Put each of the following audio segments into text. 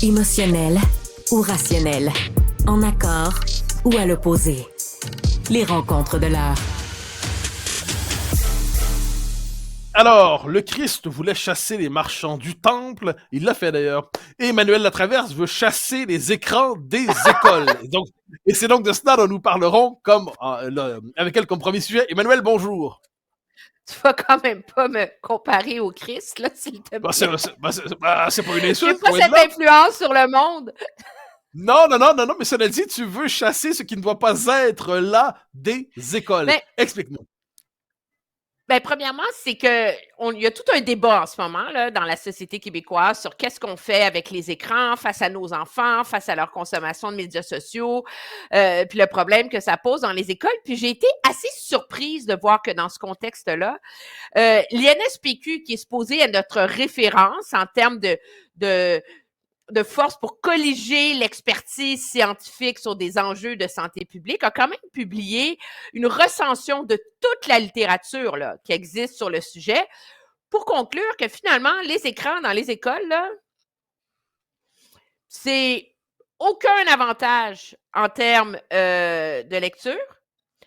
Émotionnel ou rationnel, en accord ou à l'opposé. Les rencontres de l'art. Alors, le Christ voulait chasser les marchands du temple, il l'a fait d'ailleurs. Et Emmanuel Latraverse veut chasser les écrans des écoles. Et c'est donc de cela dont nous parlerons avec elle comme premier sujet. Emmanuel, bonjour. Tu vas quand même pas me comparer au Christ, là, s'il te plaît. C'est pas une J'ai insulte. pas cette influence sur le monde. Non, mais cela dit, tu veux chasser ce qui ne doit pas être là des écoles. Explique-nous. Ben, premièrement, c'est que il y a tout un débat en ce moment là, dans la société québécoise sur qu'est-ce qu'on fait avec les écrans face à nos enfants, face à leur consommation de médias sociaux, puis le problème que ça pose dans les écoles. Puis j'ai été assez surprise de voir que dans ce contexte-là, l'INSPQ, qui est supposé être notre référence en termes de force pour colliger l'expertise scientifique sur des enjeux de santé publique, a quand même publié une recension de toute la littérature là, qui existe sur le sujet pour conclure que finalement, les écrans dans les écoles, là, c'est aucun avantage en termes de lecture,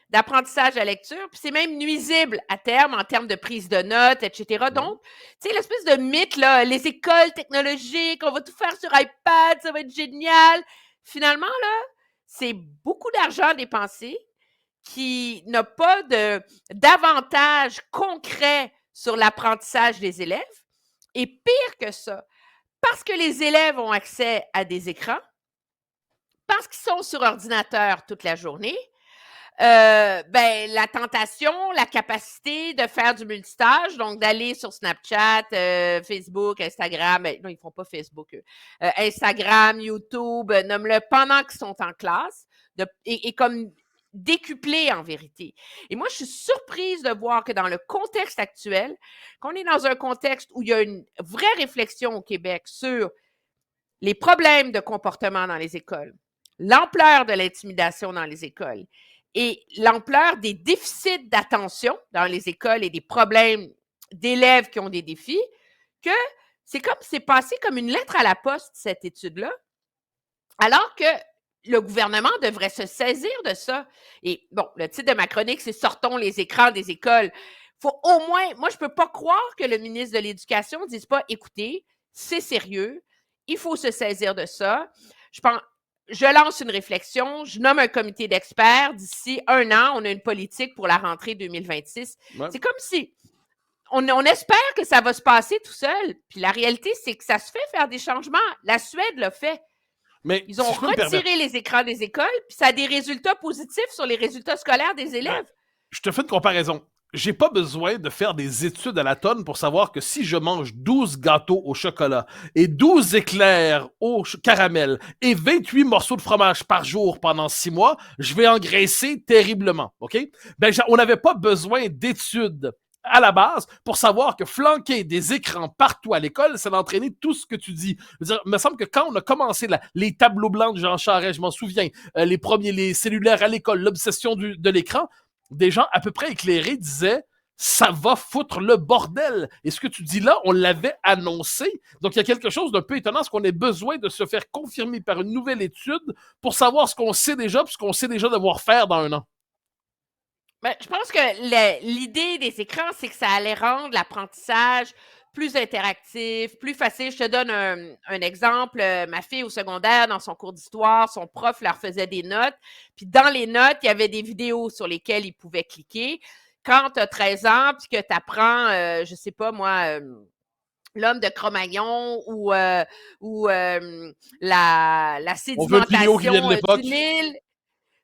d'apprentissage à la lecture, puis c'est même nuisible à terme en termes de prise de notes, etc. Donc, tu sais, l'espèce de mythe, là, les écoles technologiques, on va tout faire sur iPad, ça va être génial. Finalement, là, c'est beaucoup d'argent dépensé qui n'a pas d'avantage concret sur l'apprentissage des élèves. Et pire que ça, parce que les élèves ont accès à des écrans, parce qu'ils sont sur ordinateur toute la journée, la tentation, la capacité de faire du multitâche, donc d'aller sur Snapchat, Facebook, Instagram, non, ils font pas Facebook, Instagram, YouTube, nomme-le, pendant qu'ils sont en classe, et comme décuplé en vérité. Et moi, je suis surprise de voir que dans le contexte actuel, qu'on est dans un contexte où il y a une vraie réflexion au Québec sur les problèmes de comportement dans les écoles, l'ampleur de l'intimidation dans les écoles, et l'ampleur des déficits d'attention dans les écoles et des problèmes d'élèves qui ont des défis, que c'est passé comme une lettre à la poste, cette étude-là, alors que le gouvernement devrait se saisir de ça. Et bon, le titre de ma chronique, c'est « Sortons les écrans des écoles ». Faut au moins, moi, je peux pas croire que le ministre de l'Éducation ne dise pas « Écoutez, c'est sérieux, il faut se saisir de ça ». Je lance une réflexion, je nomme un comité d'experts. D'ici 1 an, on a une politique pour la rentrée 2026. Ouais. C'est comme si on espère que ça va se passer tout seul. Puis la réalité, c'est que ça se fait faire des changements. La Suède l'a fait. Mais ils ont retiré les écrans des écoles, puis ça a des résultats positifs sur les résultats scolaires des élèves. Je te fais une comparaison. J'ai pas besoin de faire des études à la tonne pour savoir que si je mange 12 gâteaux au chocolat et 12 éclairs au caramel et 28 morceaux de fromage par jour pendant 6 mois, je vais engraisser terriblement, OK? On n'avait pas besoin d'études à la base pour savoir que flanquer des écrans partout à l'école, c'est d'entraîner tout ce que tu dis. Je veux dire, il me semble que quand on a commencé les tableaux blancs de Jean Charest, je m'en souviens, les cellulaires à l'école, l'obsession de l'écran, des gens à peu près éclairés disaient « ça va foutre le bordel ». Et ce que tu dis là, on l'avait annoncé. Donc, il y a quelque chose d'un peu étonnant, parce qu'on a besoin de se faire confirmer par une nouvelle étude pour savoir ce qu'on sait déjà, puis ce qu'on sait déjà devoir faire dans 1 an. Ben, je pense que l'idée des écrans, c'est que ça allait rendre l'apprentissage plus interactif, plus facile. Je te donne un exemple. Ma fille au secondaire, dans son cours d'histoire, son prof leur faisait des notes. Puis dans les notes, il y avait des vidéos sur lesquelles ils pouvaient cliquer. Quand tu as 13 ans, puis que tu apprends, je sais pas moi, l'homme de Cro-Magnon ou la sédimentation du Nil.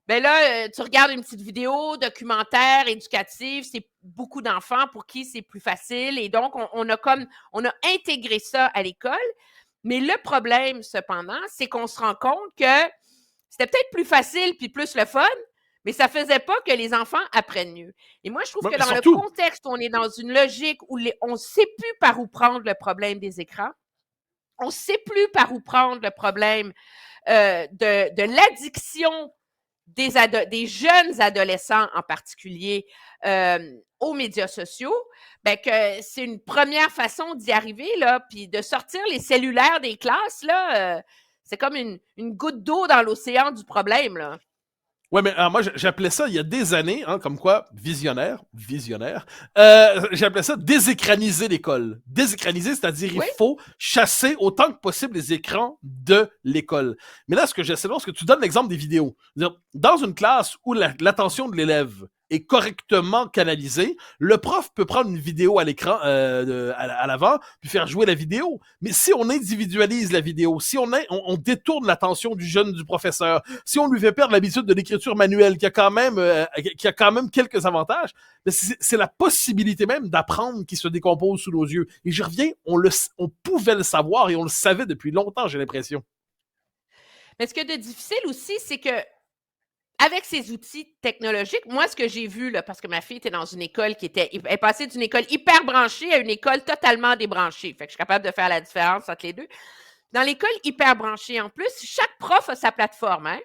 Ben là, tu regardes une petite vidéo, documentaire, éducative, c'est beaucoup d'enfants pour qui c'est plus facile. Et donc, on a intégré ça à l'école. Mais le problème, cependant, c'est qu'on se rend compte que c'était peut-être plus facile puis plus le fun, mais ça faisait pas que les enfants apprennent mieux. Et moi, je trouve que dans le contexte où on est dans une logique où on ne sait plus par où prendre le problème des écrans, on ne sait plus par où prendre le problème de l'addiction des jeunes adolescents en particulier aux médias sociaux, ben que c'est une première façon d'y arriver, là, puis de sortir les cellulaires des classes, là, C'est comme une goutte d'eau dans l'océan du problème, là. Ouais, mais moi, j'appelais ça il y a des années, hein, comme quoi, visionnaire, j'appelais ça désécraniser l'école. Désécraniser, c'est-à-dire Oui. il faut chasser autant que possible les écrans de l'école. Mais là, ce que j'essaie de voir, c'est que tu donnes l'exemple des vidéos. C'est-à-dire, dans une classe où l'attention de l'élève est correctement canalisée, le prof peut prendre une vidéo à l'écran, à l'avant, puis faire jouer la vidéo. Mais si on individualise la vidéo, si on détourne l'attention du jeune du professeur, si on lui fait perdre l'habitude de l'écriture manuelle, qui a quand même quelques avantages, c'est la possibilité même d'apprendre qui se décompose sous nos yeux. Et je reviens, on pouvait le savoir et on le savait depuis longtemps, j'ai l'impression. Mais ce que de difficile aussi, c'est que avec ces outils technologiques, moi, ce que j'ai vu, là, parce que ma fille était dans une école elle est passée d'une école hyper branchée à une école totalement débranchée. Fait que je suis capable de faire la différence entre les deux. Dans l'école hyper branchée, en plus, chaque prof a sa plateforme, hein?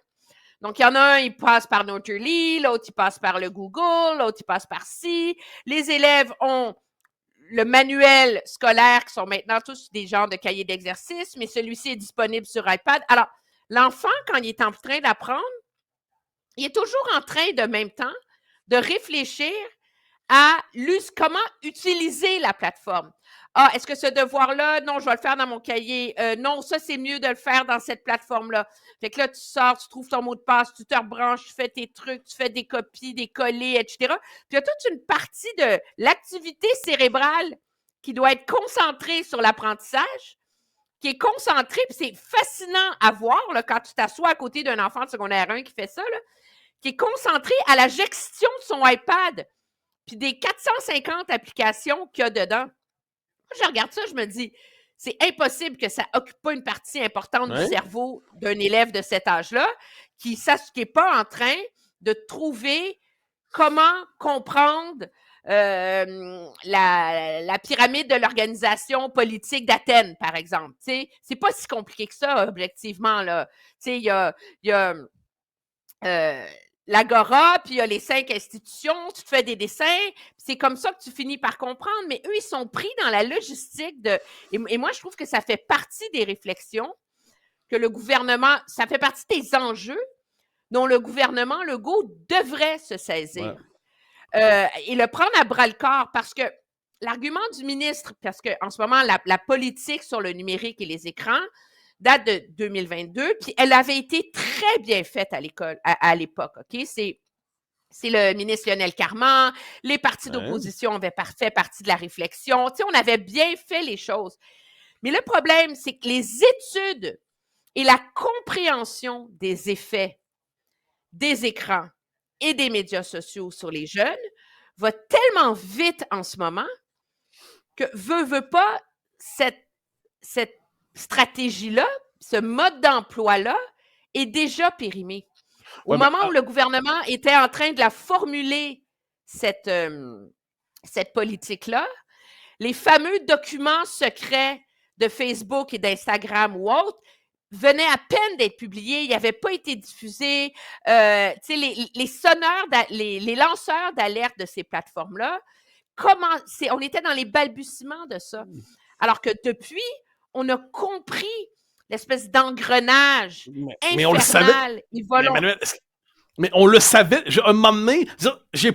Donc, il y en a un, il passe par Noterly, l'autre, il passe par le Google, l'autre, il passe par ci. Les élèves ont le manuel scolaire, qui sont maintenant tous des genres de cahiers d'exercice, mais celui-ci est disponible sur iPad. Alors, l'enfant, quand il est en train d'apprendre, il est toujours en train, de même temps, de réfléchir à comment utiliser la plateforme. Ah, est-ce que ce devoir-là, non, je vais le faire dans mon cahier. Non, ça, c'est mieux de le faire dans cette plateforme-là. Fait que là, tu sors, tu trouves ton mot de passe, tu te rebranches, tu fais tes trucs, tu fais des copies, des collés, etc. Puis il y a toute une partie de l'activité cérébrale qui doit être concentrée sur l'apprentissage, qui est concentrée, puis c'est fascinant à voir là, quand tu t'assois à côté d'un enfant de secondaire 1 qui fait ça, là, qui est concentré à la gestion de son iPad, puis des 450 applications qu'il y a dedans. Moi, je regarde ça, je me dis, c'est impossible que ça occupe pas une partie importante du cerveau d'un élève de cet âge-là qui n'est pas en train de trouver comment comprendre la pyramide de l'organisation politique d'Athènes, par exemple. T'sais, c'est pas si compliqué que ça, objectivement, là. Il y a l'Agora, puis il y a les 5 institutions, tu te fais des dessins, c'est comme ça que tu finis par comprendre, mais eux, ils sont pris dans la logistique et moi, je trouve que ça fait partie des réflexions que le gouvernement, ça fait partie des enjeux dont le gouvernement Legault devrait se saisir et le prendre à bras-le-corps parce que l'argument du ministre, parce qu'en ce moment, la politique sur le numérique et les écrans date de 2022, puis elle avait été très bien faite à l'époque, OK? C'est le ministre Lionel Carman, les partis d'opposition avaient fait partie de la réflexion, tu sais, on avait bien fait les choses. Mais le problème, c'est que les études et la compréhension des effets des écrans et des médias sociaux sur les jeunes va tellement vite en ce moment que veut pas cette stratégie-là, ce mode d'emploi-là est déjà périmé. Au moment où le gouvernement était en train de la formuler, cette politique-là, les fameux documents secrets de Facebook et d'Instagram ou autres venaient à peine d'être publiés, ils n'avaient pas été diffusés. Les sonneurs, les lanceurs d'alerte de ces plateformes-là, on était dans les balbutiements de ça. Alors que depuis, on a compris l'espèce d'engrenage infernal. Mais on le savait. Mais on le savait. Un moment donné, je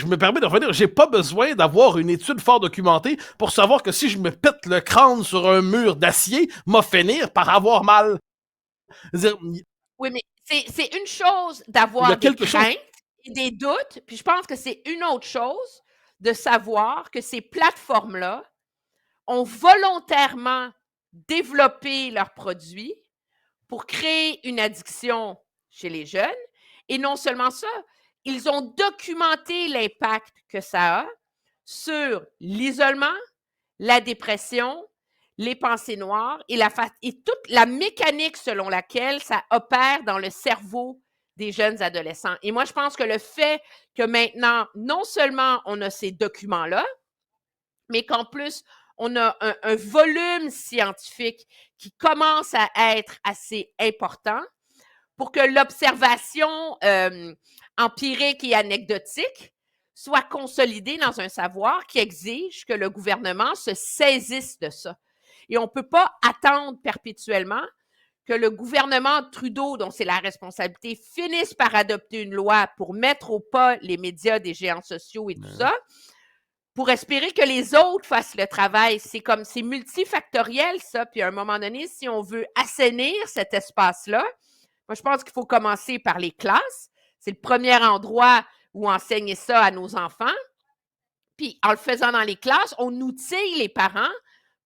me permets de revenir, j'ai pas besoin d'avoir une étude fort documentée pour savoir que si je me pète le crâne sur un mur d'acier, m'a finir par avoir mal. Oui, mais c'est une chose d'avoir des craintes et des doutes, puis je pense que c'est une autre chose de savoir que ces plateformes-là ont volontairement développé leurs produits pour créer une addiction chez les jeunes. Et non seulement ça, ils ont documenté l'impact que ça a sur l'isolement, la dépression, les pensées noires et toute la mécanique selon laquelle ça opère dans le cerveau des jeunes adolescents. Et moi, je pense que le fait que maintenant, non seulement on a ces documents-là, mais qu'en plus, on a un volume scientifique qui commence à être assez important pour que l'observation empirique et anecdotique soit consolidée dans un savoir qui exige que le gouvernement se saisisse de ça. Et on ne peut pas attendre perpétuellement que le gouvernement Trudeau, dont c'est la responsabilité, finisse par adopter une loi pour mettre au pas les médias des géants sociaux et tout ça, pour espérer que les autres fassent le travail. C'est multifactoriel, ça. Puis à un moment donné, si on veut assainir cet espace-là, moi, je pense qu'il faut commencer par les classes. C'est le premier endroit où enseigner ça à nos enfants. Puis en le faisant dans les classes, on outille les parents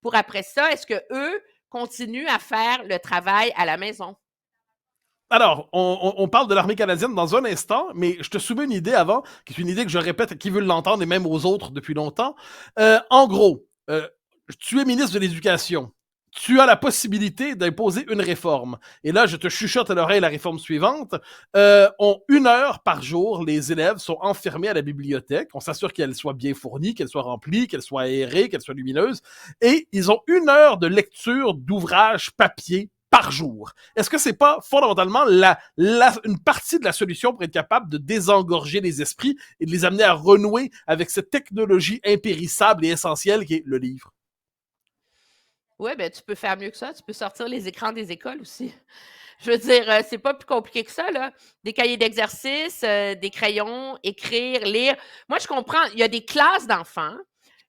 pour après ça, est-ce qu'eux continuent à faire le travail à la maison? Alors, on parle de l'armée canadienne dans un instant, mais je te soumets une idée avant, qui est une idée que je répète à qui veut l'entendre et même aux autres depuis longtemps. En gros, tu es ministre de l'Éducation. Tu as la possibilité d'imposer une réforme. Et là, je te chuchote à l'oreille la réforme suivante. 1 heure par jour, les élèves sont enfermés à la bibliothèque. On s'assure qu'elle soit bien fournie, qu'elle soit remplie, qu'elle soit aérée, qu'elle soit lumineuse. Et ils ont 1 heure de lecture d'ouvrages papier par jour. Est-ce que c'est pas fondamentalement une partie de la solution pour être capable de désengorger les esprits et de les amener à renouer avec cette technologie impérissable et essentielle qui est le livre? Oui, ben tu peux faire mieux que ça. Tu peux sortir les écrans des écoles aussi. Je veux dire, c'est pas plus compliqué que ça, là. Des cahiers d'exercice, des crayons, écrire, lire. Moi, je comprends, il y a des classes d'enfants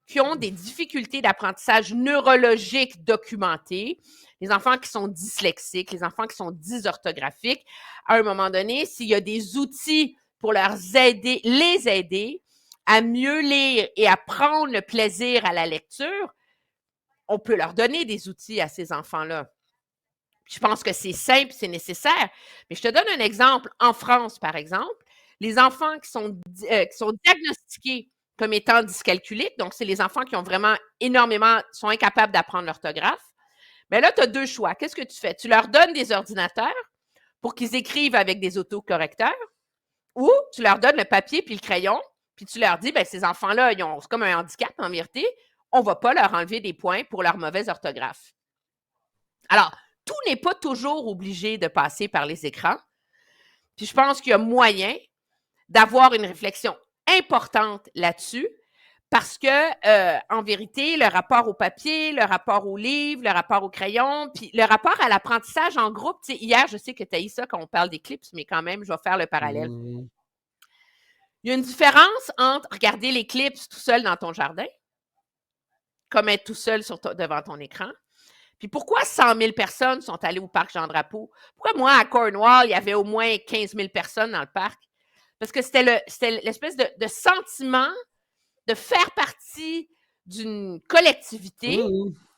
qui ont des difficultés d'apprentissage neurologique documentées, les enfants qui sont dyslexiques, les enfants qui sont dysorthographiques. À un moment donné, s'il y a des outils pour les aider à mieux lire et à prendre le plaisir à la lecture, on peut leur donner des outils à ces enfants-là. Je pense que c'est simple, c'est nécessaire. Mais je te donne un exemple. En France, par exemple, les enfants qui sont diagnostiqués comme étant dyscalculiques, donc c'est les enfants qui ont vraiment sont incapables d'apprendre l'orthographe. Mais là, tu as 2 choix. Qu'est-ce que tu fais? Tu leur donnes des ordinateurs pour qu'ils écrivent avec des autocorrecteurs, ou tu leur donnes le papier puis le crayon, puis tu leur dis, ben ces enfants-là, c'est comme un handicap en vérité, on ne va pas leur enlever des points pour leur mauvaise orthographe. Alors, tout n'est pas toujours obligé de passer par les écrans. Puis je pense qu'il y a moyen d'avoir une réflexion importante là-dessus parce que, en vérité, le rapport au papier, le rapport au livre, le rapport au crayon, puis le rapport à l'apprentissage en groupe, tu sais, hier, je sais que tu as eu ça quand on parle d'éclipse, mais quand même, je vais faire le parallèle. Il y a une différence entre regarder l'éclipse tout seul dans ton jardin, comme être tout seul devant ton écran. Puis pourquoi 100 000 personnes sont allées au parc Jean-Drapeau? Pourquoi moi, à Cornwall, il y avait au moins 15 000 personnes dans le parc? Parce que c'était l'espèce de sentiment de faire partie d'une collectivité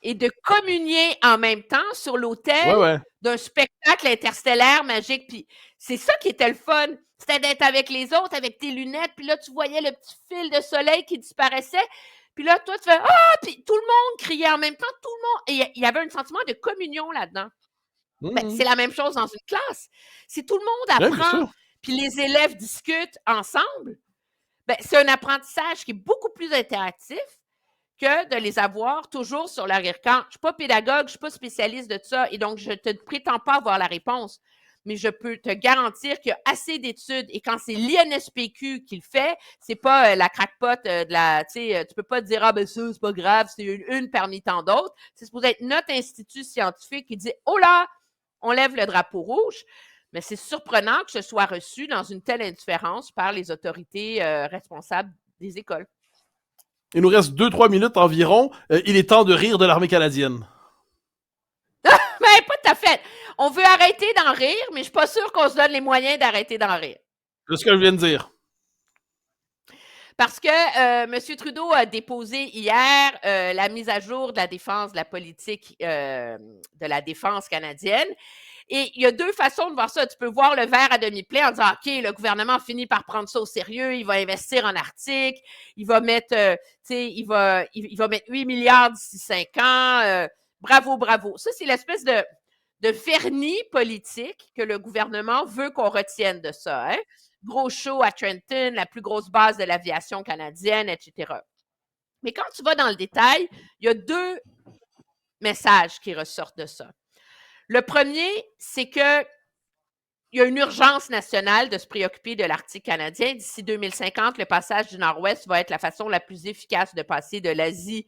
et de communier en même temps sur l'autel d'un spectacle interstellaire magique. Puis c'est ça qui était le fun. C'était d'être avec les autres, avec tes lunettes, puis là, tu voyais le petit fil de soleil qui disparaissait. Puis là, toi, tu fais « Ah! » Puis tout le monde criait en même temps, tout le monde. Et il y avait un sentiment de communion là-dedans. Ben, c'est la même chose dans une classe. Si tout le monde apprend, puis les élèves discutent ensemble, ben, c'est un apprentissage qui est beaucoup plus interactif que de les avoir toujours sur l'arrière-camp. Je ne suis pas pédagogue, je ne suis pas spécialiste de ça, et donc je ne te prétends pas avoir la réponse. Mais je peux te garantir qu'il y a assez d'études, et quand c'est l'INSPQ qui le fait, c'est pas la crackpot de la, tu sais, tu peux pas te dire, ah ben ça, c'est pas grave, c'est une parmi tant d'autres. C'est supposé être notre institut scientifique qui dit, oh là, on lève le drapeau rouge. Mais c'est surprenant que ce soit reçu dans une telle indifférence par les autorités responsables des écoles. Il nous reste 2-3 minutes environ. Il est temps de rire de l'armée canadienne. Mais pas tout à fait. On veut arrêter d'en rire, mais je ne suis pas sûre qu'on se donne les moyens d'arrêter d'en rire. C'est ce que je viens de dire. Parce que M. Trudeau a déposé hier la mise à jour de la défense, de la politique de la défense canadienne. Et il y a 2 façons de voir ça. Tu peux voir le verre à demi plein en disant, OK, le gouvernement finit par prendre ça au sérieux, il va investir en Arctique, il va mettre, il va mettre 8 milliards d'ici 5 ans. Bravo, bravo. Ça, c'est l'espèce de vernis politique que le gouvernement veut qu'on retienne de ça. Hein? Gros show à Trenton, la plus grosse base de l'aviation canadienne, etc. Mais quand tu vas dans le détail, il y a 2 messages qui ressortent de ça. Le premier, c'est qu'il y a une urgence nationale de se préoccuper de l'Arctique canadien. D'ici 2050, le passage du Nord-Ouest va être la façon la plus efficace de passer de l'Asie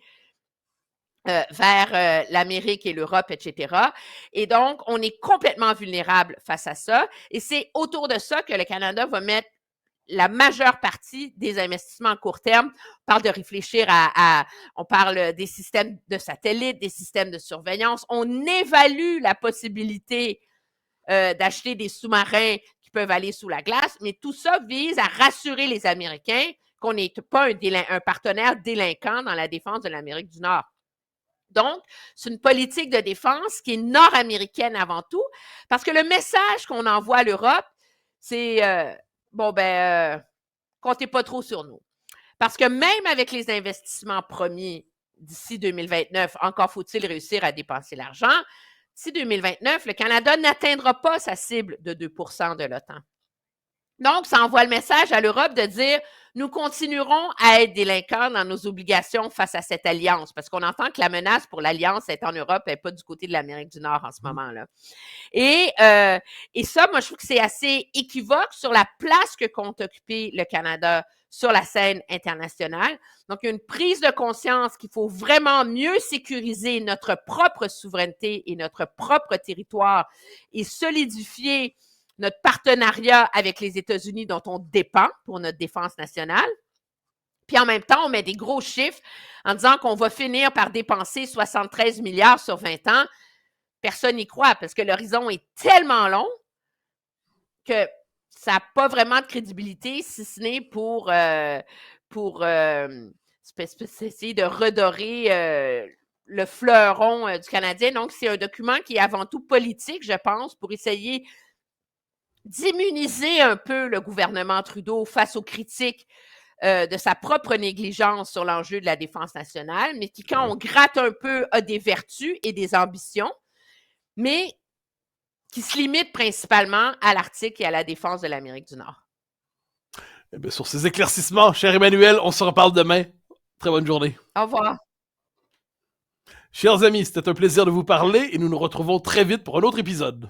vers l'Amérique et l'Europe, etc. Et donc, on est complètement vulnérable face à ça. Et c'est autour de ça que le Canada va mettre la majeure partie des investissements à court terme. On parle de réfléchir on parle des systèmes de satellites, des systèmes de surveillance. On évalue la possibilité d'acheter des sous-marins qui peuvent aller sous la glace, mais tout ça vise à rassurer les Américains qu'on n'est pas un partenaire délinquant dans la défense de l'Amérique du Nord. Donc, c'est une politique de défense qui est nord-américaine avant tout, parce que le message qu'on envoie à l'Europe, c'est comptez pas trop sur nous. Parce que même avec les investissements promis d'ici 2029, encore faut-il réussir à dépenser l'argent, d'ici 2029, le Canada n'atteindra pas sa cible de 2 de l'OTAN. Donc, ça envoie le message à l'Europe de dire nous continuerons à être délinquants dans nos obligations face à cette alliance, parce qu'on entend que la menace pour l'alliance est en Europe et pas du côté de l'Amérique du Nord en ce moment-là. Et ça, moi, je trouve que c'est assez équivoque sur la place que compte occuper le Canada sur la scène internationale. Donc, il y a une prise de conscience qu'il faut vraiment mieux sécuriser notre propre souveraineté et notre propre territoire et solidifier notre partenariat avec les États-Unis dont on dépend pour notre défense nationale. Puis en même temps, on met des gros chiffres en disant qu'on va finir par dépenser 73 milliards sur 20 ans. Personne n'y croit parce que l'horizon est tellement long que ça n'a pas vraiment de crédibilité, si ce n'est pour essayer de redorer le fleuron du Canadien. Donc, c'est un document qui est avant tout politique, je pense, pour essayer d'immuniser un peu le gouvernement Trudeau face aux critiques de sa propre négligence sur l'enjeu de la défense nationale, mais qui, quand on gratte un peu, a des vertus et des ambitions, mais qui se limite principalement à l'Arctique et à la défense de l'Amérique du Nord. Eh bien, sur ces éclaircissements, cher Emmanuel, on se reparle demain. Très bonne journée. Au revoir. Chers amis, c'était un plaisir de vous parler et nous nous retrouvons très vite pour un autre épisode.